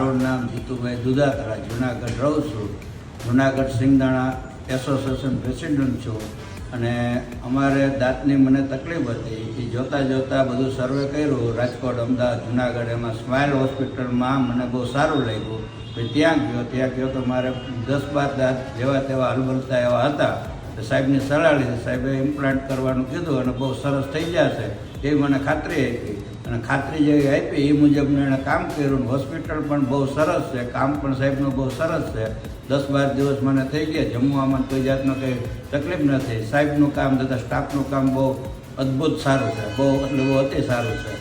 મારું નામ જીતુભાઈ દુધાતરા, જુનાગઢ રહું છું. જુનાગઢ સિંગદાણા એસોસિએશન પ્રેસિડેન્ટ છું. અને અમારે દાંતની મને તકલીફ હતી. એ જોતાં બધું સર્વે કર્યું, રાજકોટ, અમદાવાદ, જુનાગઢ. એમાં સ્માઇલ હોસ્પિટલમાં મને બહુ સારું લાગ્યું. પછી ત્યાં ગયો તો મારે 10-12 દાંત જેવા તેવા હલબલતા એવા હતા. તો સાહેબની સલાહ લીધી. સાહેબે ઇમ્પ્લાન્ટ કરવાનું કીધું અને બહુ સરસ થઈ જશે એવી મને ખાતરી આપી. અને ખાતરી જેવી આપી એ મુજબનું એણે કામ કર્યું. હોસ્પિટલ પણ બહુ સરસ છે, કામ પણ સાહેબનું બહુ સરસ છે. 10-12 દિવસ મને થઈ ગયા. જમવામાં કોઈ જાતનો કંઈ તકલીફ નથી. સાહેબનું કામ તથા સ્ટાફનું કામ બહુ અદ્ભુત સારું છે, બહુ એટલે બહુ અતિ સારું છે.